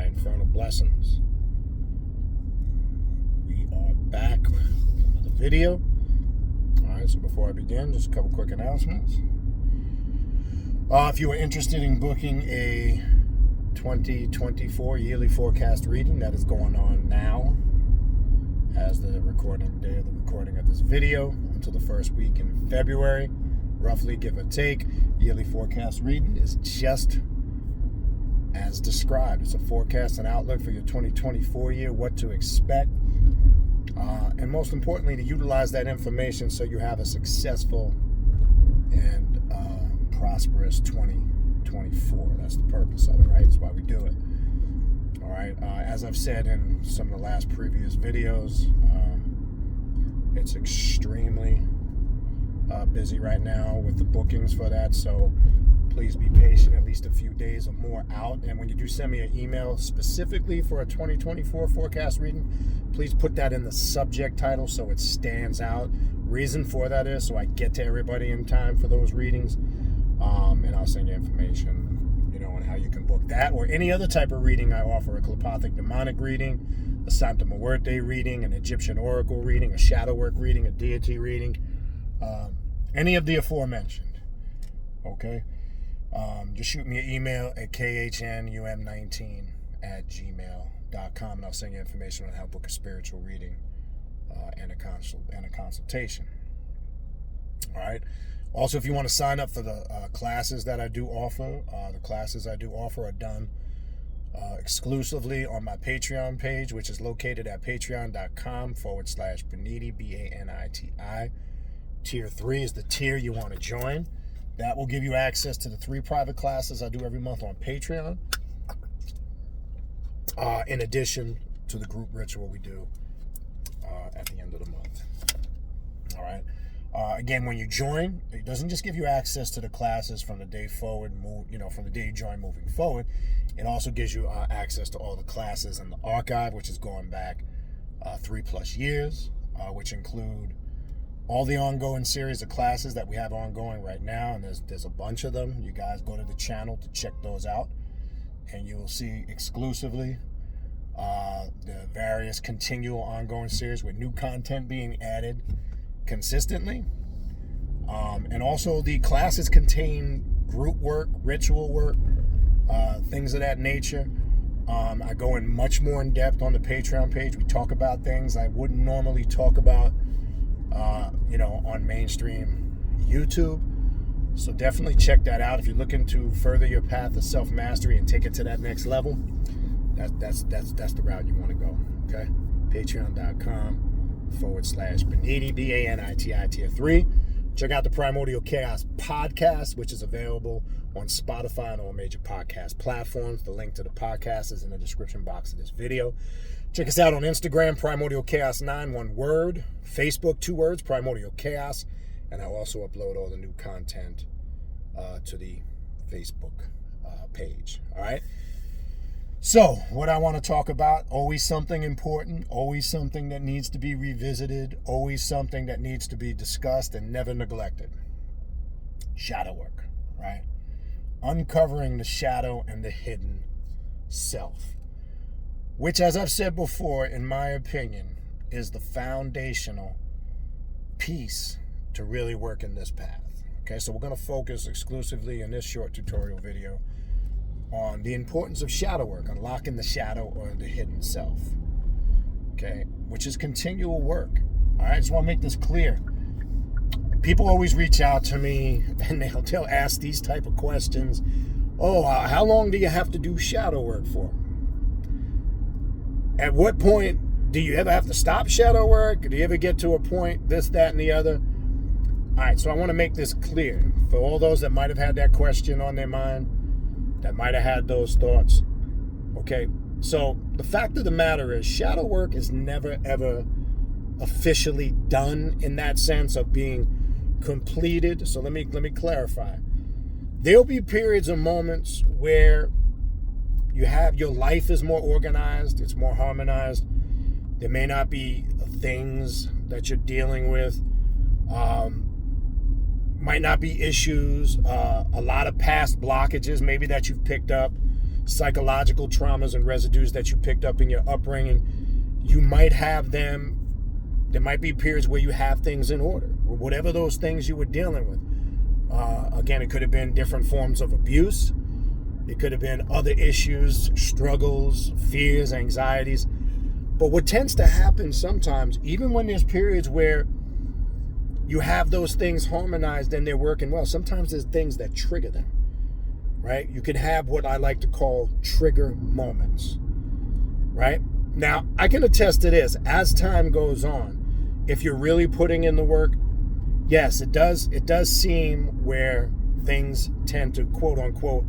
Infernal Blessings. We are back with another video. Alright, so before I begin, just a couple quick announcements. If you are interested in booking a 2024 yearly forecast reading, that is going on now as the recording day of the recording of this video until the first week in February, roughly give or take. Yearly forecast reading is just as described. It's a forecast and outlook for your 2024 year, what to expect, and most importantly, to utilize that information so you have a successful and prosperous 2024. That's the purpose of it, right? That's why we do it. All right. As I've said in some of the last previous videos, it's extremely busy right now with the bookings for that. So please be patient, at least a few days or more out. And when you do send me an email specifically for a 2024 forecast reading, please put that in the subject title so it stands out. Reason for that is so I get to everybody in time for those readings. And I'll send you information, on how you can book that or any other type of reading I offer: a telepathic demonic reading, a Santa Muerte reading, an Egyptian oracle reading, a shadow work reading, a deity reading, any of the aforementioned. Okay? Just shoot me an email at khnum19@gmail.com, and I'll send you information on how to book a spiritual reading and a consultation. All right. Also, if you want to sign up for the classes that I do offer, the classes I do offer are done exclusively on my Patreon page, which is located at patreon.com/Baniti, Baniti. Tier 3 is the tier you want to join. That will give you access to the 3 private classes I do every month on Patreon, in addition to the group ritual we do at the end of the month. All right. Again, when you join, it doesn't just give you access to the classes from the day forward, from the day you join moving forward. It also gives you access to all the classes in the archive, which is going back 3+ years, which include all the ongoing series of classes that we have ongoing right now, and there's a bunch of them. You guys go to the channel to check those out, and you will see exclusively the various continual ongoing series with new content being added consistently. And also the classes contain group work, ritual work, things of that nature. I go in much more in depth on the Patreon page. We talk about things I wouldn't normally talk about on mainstream YouTube. So definitely check that out if you're looking to further your path of self-mastery and take it to that next level. That's the route you want to go. Okay, patreon.com/Baniti, Baniti tier 3. Check out the Primordial Chaos podcast, which is available on Spotify and all major podcast platforms. The link to the podcast is in the description box of this video. Check us out on Instagram, Primordial Chaos 9, one word. Facebook, 2 words, Primordial Chaos. And I'll also upload all the new content to the Facebook page. All right. So, what I want to talk about, always something important, always something that needs to be revisited, always something that needs to be discussed and never neglected. Shadow work, right? Uncovering the shadow and the hidden self, which, as I've said before, in my opinion, is the foundational piece to really work in this path. Okay, so we're going to focus exclusively in this short tutorial video on the importance of shadow work, unlocking the shadow or the hidden self, okay, which is continual work. All right, I just want to make this clear. People always reach out to me and they'll ask these type of questions. Oh, how long do you have to do shadow work for? At what point do you ever have to stop shadow work? Do you ever get to a point, this, that, and the other? All right, so I want to make this clear for all those that might have had that question on their mind, that might have had those thoughts. Okay, so the fact of the matter is shadow work is never ever officially done in that sense of being completed. So let me clarify. There'll be periods and moments where your life is more organized, it's more harmonized. There may not be things that you're dealing with, might not be issues, a lot of past blockages maybe that you've picked up, psychological traumas and residues that you picked up in your upbringing. You might have them. There might be periods where you have things in order, or whatever those things you were dealing with. Again, it could have been different forms of abuse. It could have been other issues, struggles, fears, anxieties. But what tends to happen sometimes, even when there's periods where you have those things harmonized and they're working well, sometimes there's things that trigger them, right? You can have what I like to call trigger moments, right? Now, I can attest to this. As time goes on, if you're really putting in the work, yes, it does seem where things tend to, quote unquote,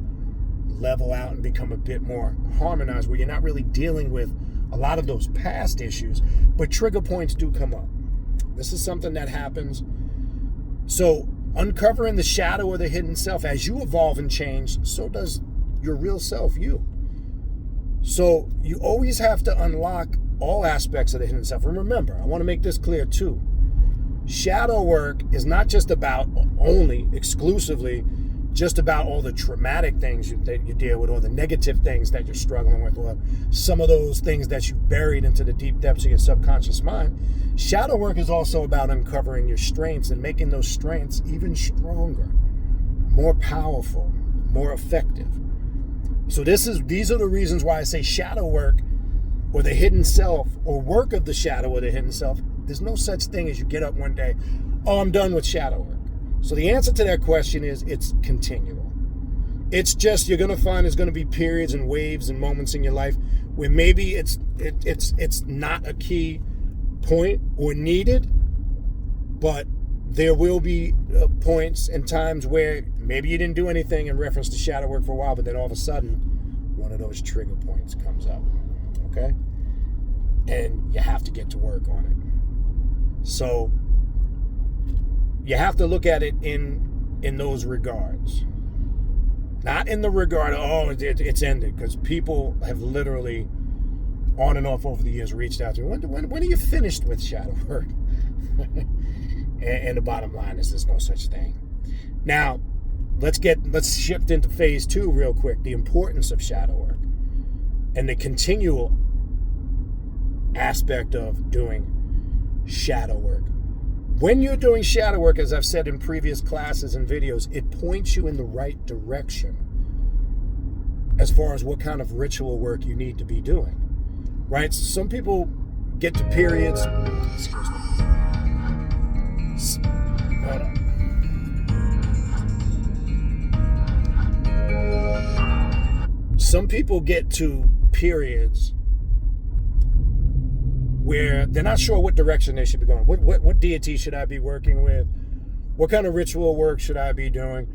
level out and become a bit more harmonized, where you're not really dealing with a lot of those past issues, but trigger points do come up. This is something that happens. So uncovering the shadow or the hidden self, as you evolve and change, so does your real self, you. So you always have to unlock all aspects of the hidden self. And remember, I want to make this clear too. Shadow work is not just about exclusively just about all the traumatic things that you deal with, or the negative things that you're struggling with, or some of those things that you buried into the deep depths of your subconscious mind. Shadow work is also about uncovering your strengths and making those strengths even stronger, more powerful, more effective. So these are the reasons why I say shadow work, or the hidden self, or work of the shadow or the hidden self. There's no such thing as you get up one day, oh, I'm done with shadow work. So the answer to that question is it's continual. It's just, you're going to find there's going to be periods and waves and moments in your life where maybe it's not a key point or needed, but there will be points and times where maybe you didn't do anything in reference to shadow work for a while, but then all of a sudden one of those trigger points comes up, okay? And you have to get to work on it. So you have to look at it in those regards. Not in the regard of, oh, it's ended, because people have literally on and off over the years reached out to me. When are you finished with shadow work? and the bottom line is there's no such thing. Now, let's shift into phase 2 real quick, the importance of shadow work and the continual aspect of doing shadow work. When you're doing shadow work, as I've said in previous classes and videos, it points you in the right direction as far as what kind of ritual work you need to be doing, right? So some people get to periods. Excuse me. Hold on. Some people get to periods where they're not sure what direction they should be going. What deity should I be working with? What kind of ritual work should I be doing?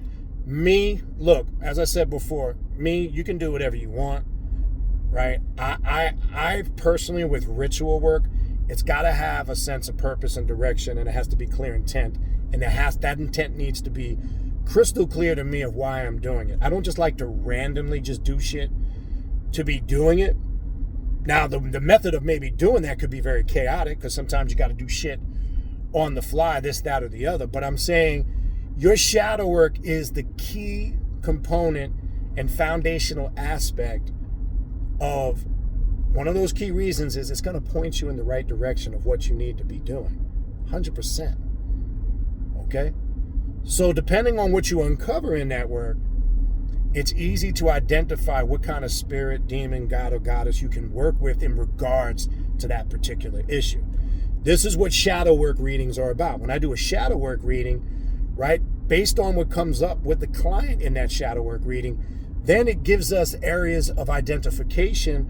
Me, look, as I said before, you can do whatever you want, right? I personally, with ritual work, it's got to have a sense of purpose and direction, and it has to be clear intent, and that intent needs to be crystal clear to me of why I'm doing it. I don't just like to randomly just do shit to be doing it. Now, the method of maybe doing that could be very chaotic, because sometimes you got to do shit on the fly, this, that, or the other. But I'm saying your shadow work is the key component and foundational aspect of one of those key reasons is it's going to point you in the right direction of what you need to be doing. 100%. Okay? So depending on what you uncover in that work, it's easy to identify what kind of spirit, demon, god, or goddess you can work with in regards to that particular issue. This is what shadow work readings are about. When I do a shadow work reading, right, based on what comes up with the client in that shadow work reading, then it gives us areas of identification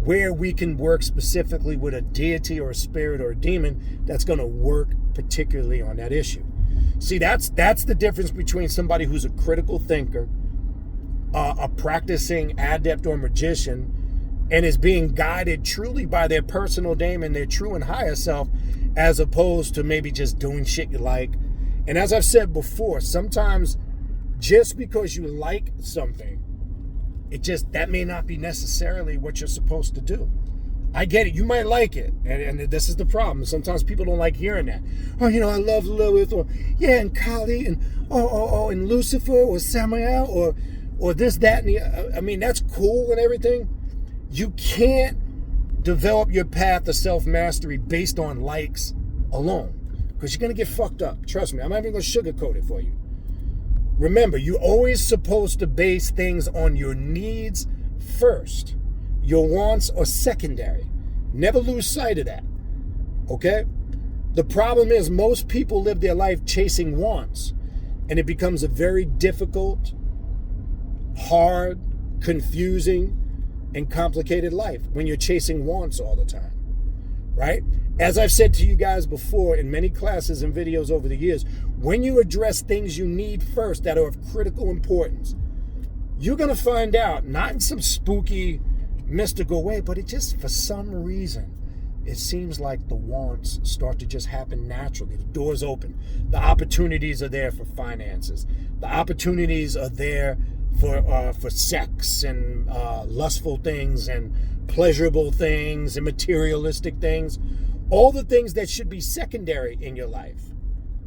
where we can work specifically with a deity or a spirit or a demon that's going to work particularly on that issue. See, that's the difference between somebody who's a critical thinker, a practicing adept or magician, and is being guided truly by their personal daemon, their true and higher self, as opposed to maybe just doing shit you like. And as I've said before, sometimes just because you like something, that may not be necessarily what you're supposed to do. I get it. You might like it. And this is the problem. Sometimes people don't like hearing that. Oh, I love Lilith, or, yeah, and Kali, and, and Lucifer, or Samael, or or this, that, and the, I mean, that's cool and everything. You can't develop your path to self-mastery based on likes alone, because you're going to get fucked up. Trust me, I'm not even going to sugarcoat it for you. Remember, you're always supposed to base things on your needs first. Your wants are secondary. Never lose sight of that, okay? The problem is most people live their life chasing wants, and it becomes a very difficult, hard, confusing, and complicated life when you're chasing wants all the time, right? As I've said to you guys before in many classes and videos over the years, when you address things you need first that are of critical importance, you're going to find out, not in some spooky, mystical way, but it just, for some reason, it seems like the wants start to just happen naturally. The doors open. The opportunities are there for finances. The opportunities are there for sex and lustful things and pleasurable things and materialistic things. All the things that should be secondary in your life.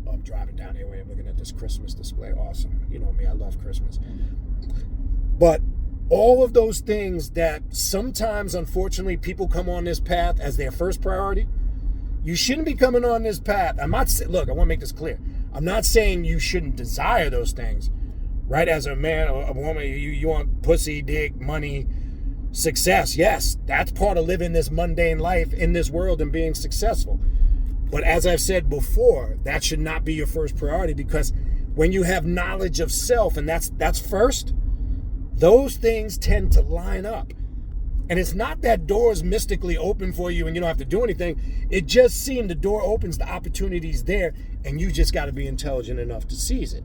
Oh, I'm driving down here. I'm looking at this Christmas display. Awesome. You know me, I love Christmas. But all of those things that sometimes, unfortunately, people come on this path as their first priority, you shouldn't be coming on this path. Look, I want to make this clear. I'm not saying you shouldn't desire those things, right? As a man or a woman, you want pussy, dick, money, success. Yes, that's part of living this mundane life in this world and being successful. But as I've said before, that should not be your first priority, because when you have knowledge of self, and that's first, those things tend to line up. And it's not that doors mystically open for you and you don't have to do anything. It just seems the door opens, the opportunity's there, and you just got to be intelligent enough to seize it.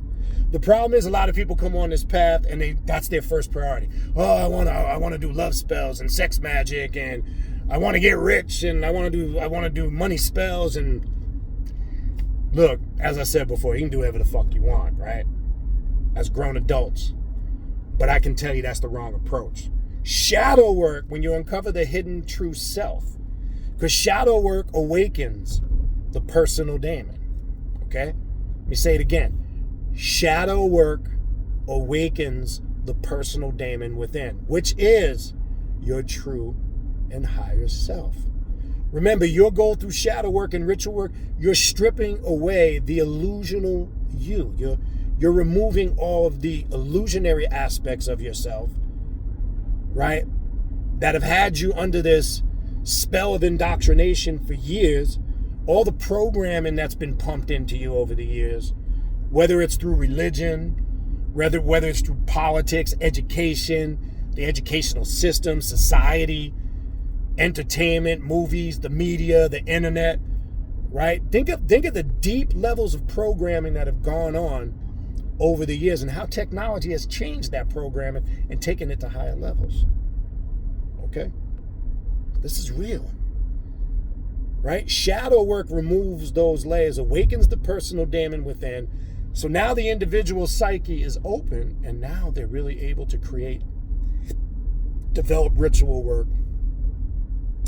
The problem is a lot of people come on this path and that's their first priority. Oh, I want to do love spells and sex magic, and I want to get rich, and I want to do money spells. And look, as I said before, you can do whatever the fuck you want, right? As grown adults. But I can tell you that's the wrong approach. Shadow work, when you uncover the hidden true self, because shadow work awakens the personal daemon. Okay? Let me say it again. Shadow work awakens the personal daemon within, which is your true and higher self. Remember, your goal through shadow work and ritual work, you're stripping away the illusional you. You're removing all of the illusionary aspects of yourself, right, that have had you under this spell of indoctrination for years. All the programming that's been pumped into you over the years, whether it's through religion, whether it's through politics, education, the educational system, society, entertainment, movies, the media, the internet, right? Think of the deep levels of programming that have gone on over the years and how technology has changed that programming and taken it to higher levels. Okay? This is real. Right? Shadow work removes those layers, awakens the personal daemon within. So now the individual psyche is open, and now they're really able to develop ritual work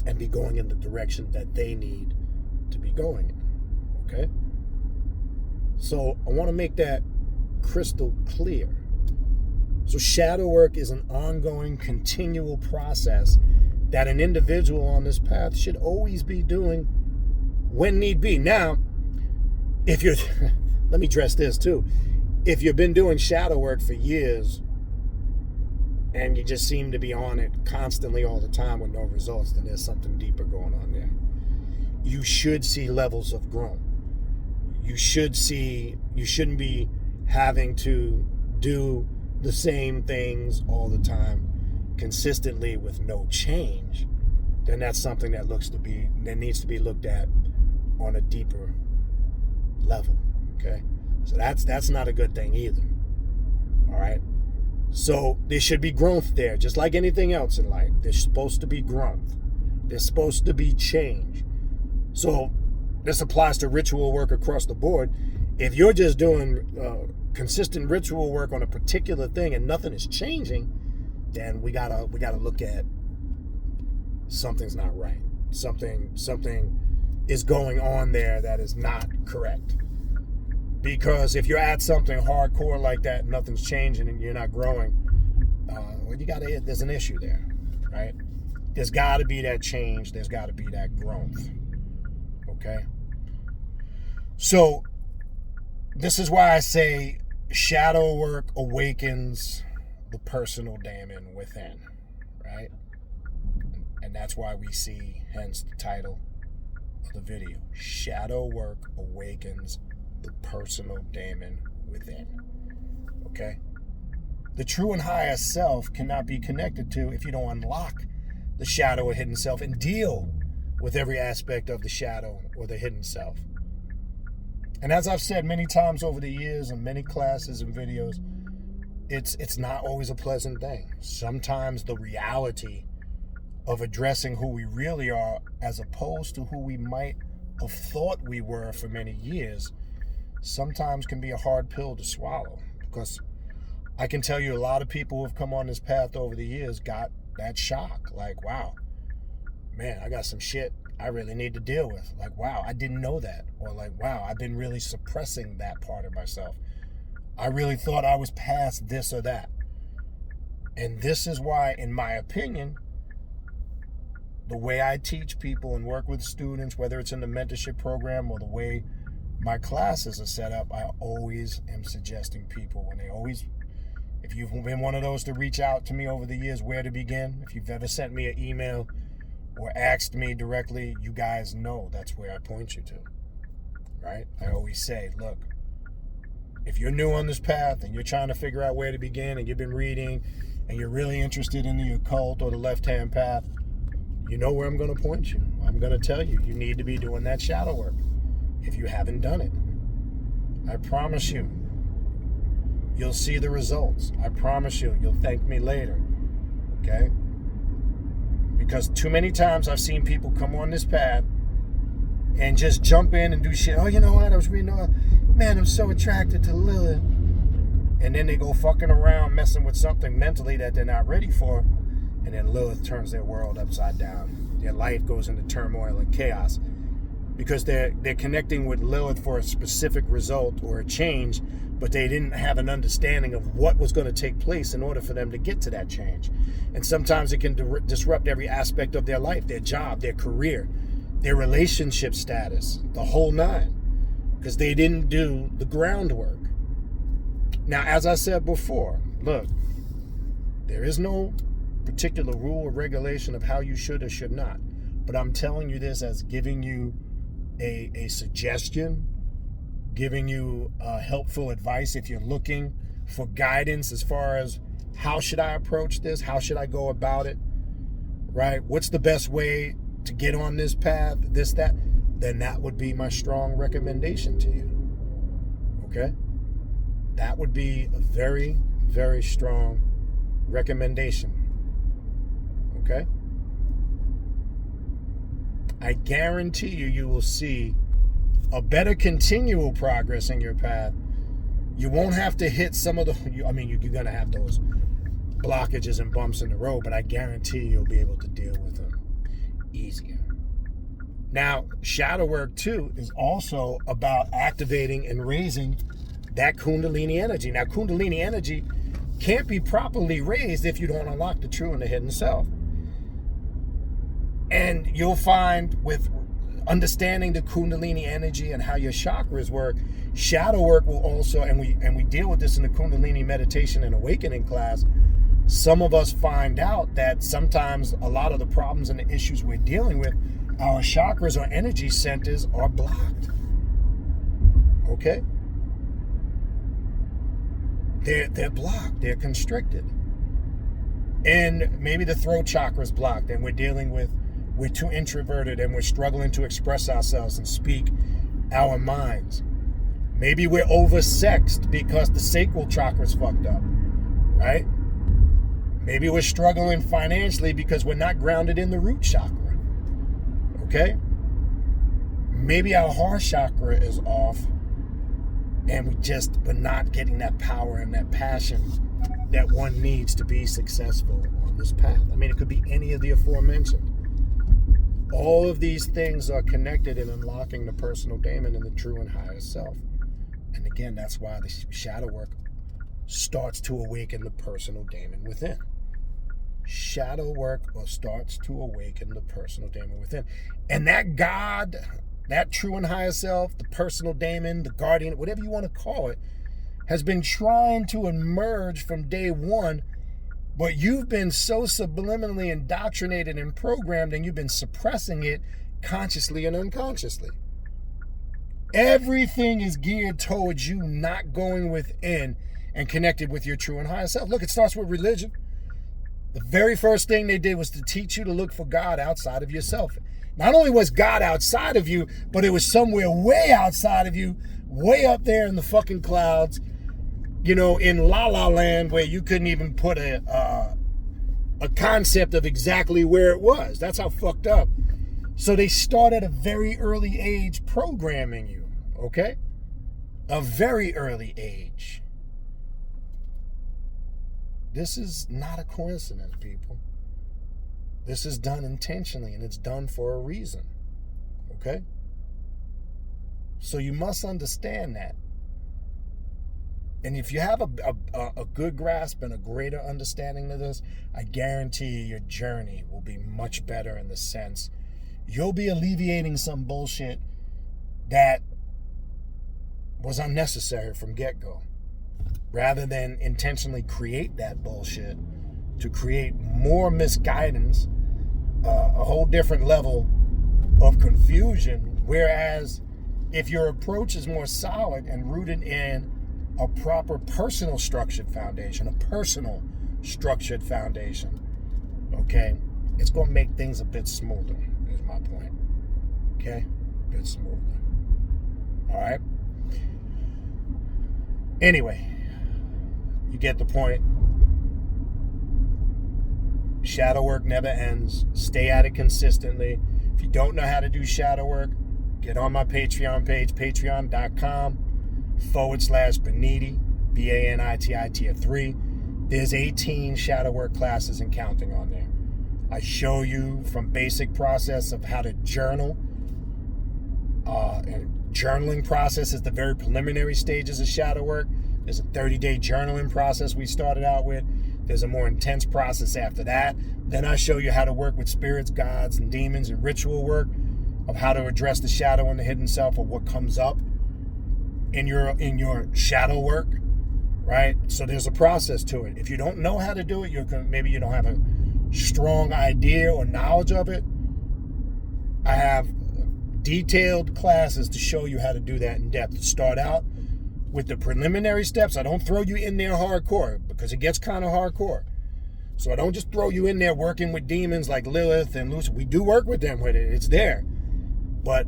and be going in the direction that they need to be going in. Okay? So I want to make that crystal clear. So shadow work is an ongoing, continual process that an individual on this path should always be doing when need be. Now, if you're, let me address this too. If you've been doing shadow work for years and you just seem to be on it constantly all the time with no results, then there's something deeper going on there. You should see levels of growth. You shouldn't be having to do the same things all the time consistently with no change. Then that's something that needs to be looked at on a deeper level. Okay? So that's not a good thing either. All right? So there should be growth there, just like anything else in life. There's supposed to be growth. There's supposed to be change. So this applies to ritual work across the board. If you're just doing consistent ritual work on a particular thing and nothing is changing, then we gotta look at something's not right. Something is going on there that is not correct. Because if you're at something hardcore like that, nothing's changing and you're not growing, there's an issue there, right? There's got to be that change. There's got to be that growth. Okay? So, this is why I say shadow work awakens the personal Daemon within, right? And that's why we see, hence the title of the video, Shadow Work Awakens the Personal Daemon Within. Okay? The true and higher self cannot be connected to if you don't unlock the shadow or hidden self and deal with every aspect of the shadow or the hidden self. And as I've said many times over the years in many classes and videos, it's not always a pleasant thing. Sometimes the reality of addressing who we really are as opposed to who we might have thought we were for many years sometimes can be a hard pill to swallow, because I can tell you a lot of people who have come on this path over the years got that shock. Like, wow, man, I got some shit I really need to deal with. Like, wow, I didn't know that. Or like, wow, I've been really suppressing that part of myself. I really thought I was past this or that. And this is why, in my opinion, the way I teach people and work with students, whether it's in the mentorship program or the way my classes are set up, I always am suggesting people, if you've been one of those to reach out to me over the years, where to begin, if you've ever sent me an email or asked me directly, you guys know that's where I point you to, right? I always say, look, if you're new on this path and you're trying to figure out where to begin and you've been reading and you're really interested in the occult or the left-hand path, you know where I'm going to point you. I'm going to tell you, you need to be doing that shadow work if you haven't done it. I promise you, you'll see the results. I promise you, you'll thank me later. Okay? Because too many times I've seen people come on this path and just jump in and do shit. Oh, you know what? I was reading, man, I'm so attracted to Lilith. And then they go fucking around messing with something mentally that they're not ready for. And then Lilith turns their world upside down. Their life goes into turmoil and chaos. Because they're connecting with Lilith for a specific result or a change, but they didn't have an understanding of what was going to take place in order for them to get to that change. And sometimes it can disrupt every aspect of their life, their job, their career, their relationship status, the whole nine, because they didn't do the groundwork. Now, as I said before, look, there is no particular rule or regulation of how you should or should not, but I'm telling you this as giving you a suggestion, giving you helpful advice if you're looking for guidance as far as how should I approach this, how should I go about it, right? What's the best way to get on this path, this, that, then that would be my strong recommendation to you, okay? That would be a very, very strong recommendation, okay? I guarantee you will see a better continual progress in your path. You won't have to hit some of the, you're going to have those blockages and bumps in the road, but I guarantee you'll be able to deal with them easier. Now, shadow work too is also about activating and raising that Kundalini energy. Now, Kundalini energy can't be properly raised if you don't unlock the true and the hidden self. And you'll find with understanding the Kundalini energy and how your chakras work, shadow work will also, and we deal with this in the Kundalini meditation and awakening class. Some of us find out that sometimes a lot of the problems and the issues we're dealing with, our chakras or energy centers are blocked. Okay? They're blocked. They're constricted. And maybe the throat chakra is blocked, and we're too introverted and we're struggling to express ourselves and speak our minds. Maybe we're oversexed because the sacral chakra's fucked up, right? Maybe we're struggling financially because we're not grounded in the root chakra, okay? Maybe our heart chakra is off and we're not getting that power and that passion that one needs to be successful on this path. I mean, it could be any of the aforementioned. All of these things are connected in unlocking the personal Daemon and the true and higher self. And again, that's why the shadow work starts to awaken the personal daemon within. Shadow work starts to awaken the personal daemon within. And that God, that true and higher self, the personal daemon, the guardian, whatever you want to call it, has been trying to emerge from day one, but you've been so subliminally indoctrinated and programmed, and you've been suppressing it consciously and unconsciously. Everything is geared towards you not going within and connected with your true and higher self. Look, it starts with religion. The very first thing they did was to teach you to look for God outside of yourself. Not only was God outside of you, but it was somewhere way outside of you, way up there in the fucking clouds, you know, in La La Land, where you couldn't even put a concept of exactly where it was. That's how fucked up. So they start at a very early age programming you, okay? A very early age. This is not a coincidence, people. This is done intentionally, and it's done for a reason, okay? So you must understand that. And if you have a good grasp and a greater understanding of this, I guarantee you your journey will be much better in the sense you'll be alleviating some bullshit that was unnecessary from get-go, rather than intentionally create that bullshit to create more misguidance, a whole different level of confusion. Whereas if your approach is more solid and rooted in a proper personal structured foundation, okay, it's going to make things a bit smoother, is my point. Okay? A bit smoother. All right? Anyway, you get the point. Shadow work never ends. Stay at it consistently. If you don't know how to do shadow work, get on my Patreon page, patreon.com/Baniti, Baniti tier 3. There's 18 shadow work classes and counting on there. I show you from basic process of how to journal. And journaling process is the very preliminary stages of shadow work. There's a 30-day journaling process we started out with. There's a more intense process after that. Then I show you how to work with spirits, gods, and demons, and ritual work of how to address the shadow and the hidden self, or what comes up in your shadow work, right? So there's a process to it. If you don't know how to do it, maybe you don't have a strong idea or knowledge of it, I have detailed classes to show you how to do that in depth. Start out with the preliminary steps. I don't throw you in there hardcore, because it gets kind of hardcore. So I don't just throw you in there working with demons like Lilith and Lucifer. We do work with them with it. It's there. But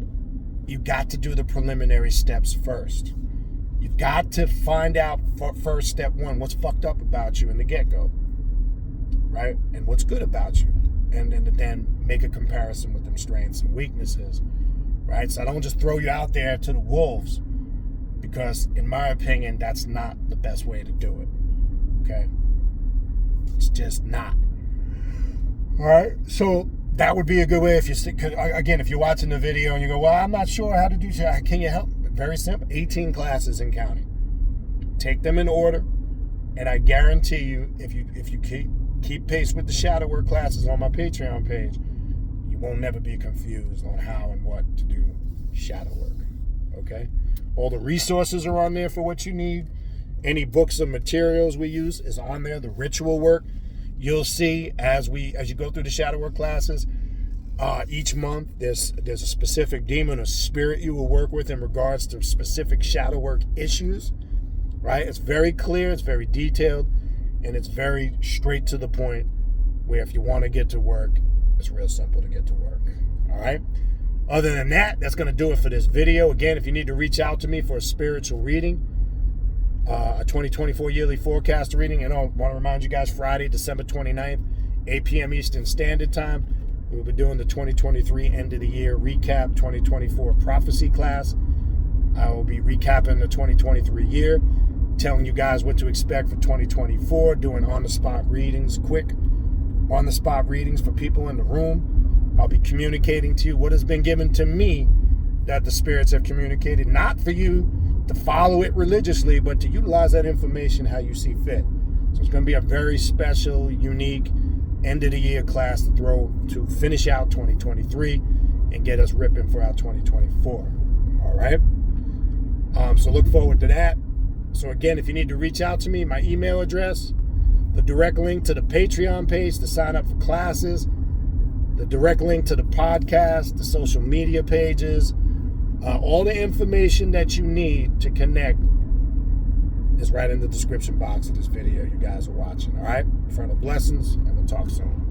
you got to do the preliminary steps first. You've got to find out first, step one, what's fucked up about you in the get-go, right? And what's good about you. And then make a comparison with them strengths and weaknesses, right? So I don't just throw you out there to the wolves, because in my opinion, that's not the best way to do it, okay? It's just not. All right, so that would be a good way if you, again, if you're watching the video and you go, well, I'm not sure how to do that. Can you help? Very simple, 18 classes and counting. Take them in order, and I guarantee you, if you keep pace with the shadow work classes on my Patreon page, you won't never be confused on how and what to do shadow work, okay? All the resources are on there for what you need. Any books or materials we use is on there. The ritual work, you'll see as you go through the shadow work classes, each month there's a specific demon or spirit you will work with in regards to specific shadow work issues, right? It's very clear, it's very detailed, and it's very straight to the point, where if you want to get to work, it's real simple to get to work, all right? Other than that, that's going to do it for this video. Again, if you need to reach out to me for a spiritual reading, a 2024 yearly forecast reading, and I want to remind you guys, Friday, December 29th, 8 p.m. Eastern Standard Time, we'll be doing the 2023 end of the year recap 2024 prophecy class. I will be recapping the 2023 year, telling you guys what to expect for 2024, doing on-the-spot readings, quick on-the-spot readings for people in the room. I'll be communicating to you what has been given to me that the spirits have communicated, not for you to follow it religiously, but to utilize that information how you see fit. So it's going to be a very special, unique end of the year class to finish out 2023 and get us ripping for our 2024. All right. So look forward to that. So again, if you need to reach out to me, my email address, the direct link to the Patreon page to sign up for classes, the direct link to the podcast, the social media pages, all the information that you need to connect is right in the description box of this video you guys are watching. All right. Further blessings, and we'll talk soon.